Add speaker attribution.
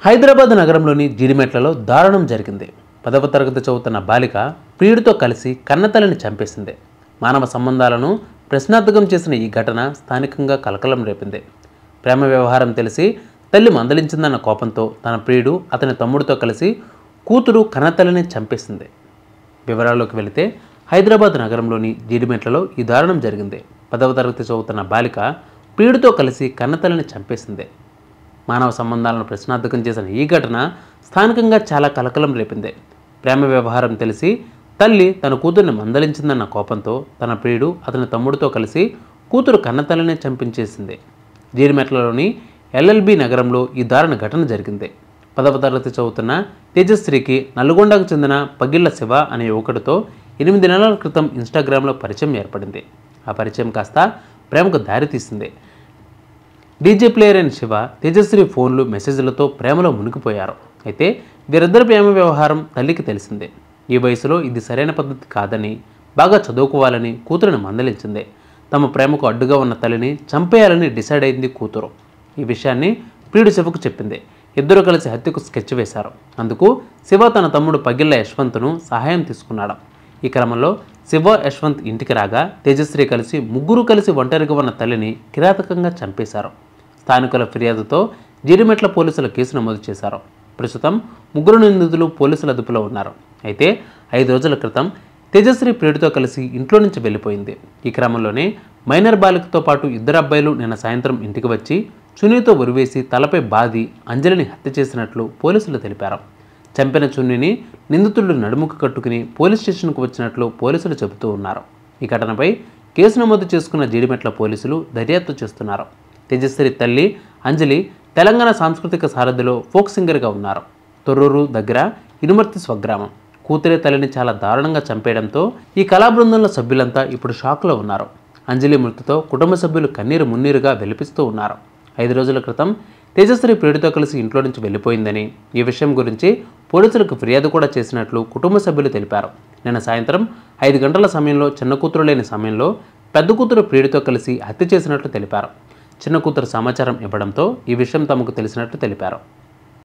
Speaker 1: హైదరాబాద్ నగరంలోని జీడిమెట్లలో దారుణం జరిగింది. 10వ తరగతి చదువుతున్న బాలిక ప్రియుడితో కలిసి కన్నతల్లిని చంపేసింది. మానవ సంబంధాలను ప్రశ్నార్థకం చేసిన ఈ ఘటన స్థానికంగా కలకలం రేపింది. ప్రేమ వ్యవహారం తెలిసి తల్లి మందలించిందన్న కోపంతో తన ప్రియుడు అతని తమ్ముడితో కలిసి కూతురు కన్నతల్లిని చంపేసింది. వివరాల్లోకి వెళితే హైదరాబాద్ నగరంలోని జీడిమెట్లలో ఈ దారుణం జరిగింది. 10వ తరగతి చదువుతున్న బాలిక ప్రియుడితో కలిసి కన్నతల్లిని చంపేసింది. మానవ సంబంధాలను ప్రశ్నార్థకం చేసిన ఈ ఘటన స్థానికంగా చాలా కలకలం రేపింది. ప్రేమ వ్యవహారం తెలిసి తల్లి తన కూతుర్ని మందలించిందన్న కోపంతో తన ప్రియుడు అతని తమ్ముడితో కలిసి కూతురు కన్నతల్లిని చంపించేసింది. జీడిమెట్లలోని ఎల్ఎల్బి నగరంలో ఈ దారుణ ఘటన జరిగింది. 10వ తరగతి చదువుతున్న తేజశ్రీకి నల్గొండకు చెందిన పగిళ్ల శివ అనే యువకుడితో 8 నెలల క్రితం ఇన్స్టాగ్రామ్లో పరిచయం ఏర్పడింది. ఆ పరిచయం కాస్త ప్రేమకు దారితీసింది. డీజే ప్లేయర్ అయిన శివ తేజశ్రీ ఫోన్లు మెసేజ్లతో ప్రేమలో మునిగిపోయారు. అయితే వీరిద్దరి ప్రేమ వ్యవహారం తల్లికి తెలిసిందే. ఈ వయసులో ఇది సరైన పద్ధతి కాదని, బాగా చదువుకోవాలని కూతురిని మందలించింది. తమ ప్రేమకు అడ్డుగా ఉన్న తల్లిని చంపేయాలని డిసైడ్ అయింది కూతురు. ఈ విషయాన్ని ప్రియుడు శివకు చెప్పింది. ఇద్దరు కలిసి హత్యకు స్కెచ్ వేశారు. అందుకు శివ తన తమ్ముడు పగిళ్ల యశ్వంత్ను సహాయం తీసుకున్నాడు. ఈ క్రమంలో శివ యశ్వంత్ ఇంటికి రాగా తేజశ్రీ కలిసి ముగ్గురు కలిసి ఒంటరిగా ఉన్న తల్లిని కిరాతకంగా చంపేశారు. స్థానికుల ఫిర్యాదుతో జీడిమెట్ల పోలీసులు కేసు నమోదు చేశారు. ప్రస్తుతం ముగ్గురు నిందితులు పోలీసుల అదుపులో ఉన్నారు. అయితే 5 రోజుల క్రితం తేజశ్రీ ప్రియుడితో కలిసి ఇంట్లో నుంచి వెళ్ళిపోయింది. ఈ క్రమంలోనే మైనర్ బాలికతో పాటు 2 అబ్బాయిలు నిన్న సాయంత్రం ఇంటికి వచ్చి చున్నీతో ఉరివేసి తలపై బాది అంజలిని హత్య చేసినట్లు పోలీసులు తెలిపారు. చంపిన చున్నీని నిందితులు నడుముకు కట్టుకుని పోలీస్ స్టేషన్కు వచ్చినట్లు పోలీసులు చెబుతూ ఉన్నారు. ఈ ఘటనపై కేసు నమోదు చేసుకున్న జీడిమెట్ల పోలీసులు దర్యాప్తు చేస్తున్నారు. తేజశ్రీ తల్లి అంజలి తెలంగాణ సాంస్కృతిక సారథిలో ఫోక్ సింగర్గా ఉన్నారు. తొర్రూరు దగ్గర ఇనుమర్తి స్వగ్రామం. కూతురే తల్లిని చాలా దారుణంగా చంపేయడంతో ఈ కళా బృందంలో సభ్యులంతా ఇప్పుడు షాక్లో ఉన్నారు. అంజలి మృతితో కుటుంబ సభ్యులు కన్నీరు మున్నీరుగా వెలిపిస్తూ ఉన్నారు. 5 రోజుల క్రితం తేజశ్రీ ప్రియుడితో కలిసి ఇంట్లో నుంచి వెళ్ళిపోయిందని, ఈ విషయం గురించి పోలీసులకు ఫిర్యాదు కూడా చేసినట్లు కుటుంబ సభ్యులు తెలిపారు. నిన్న సాయంత్రం 5 గంటల సమయంలో చిన్న కూతురు లేని సమయంలో పెద్ద కూతురు ప్రియుడితో కలిసి హత్య చేసినట్లు తెలిపారు. చిన్న కూతురు సమాచారం ఇవ్వడంతో ఈ విషయం తమకు తెలిసినట్లు తెలిపారు.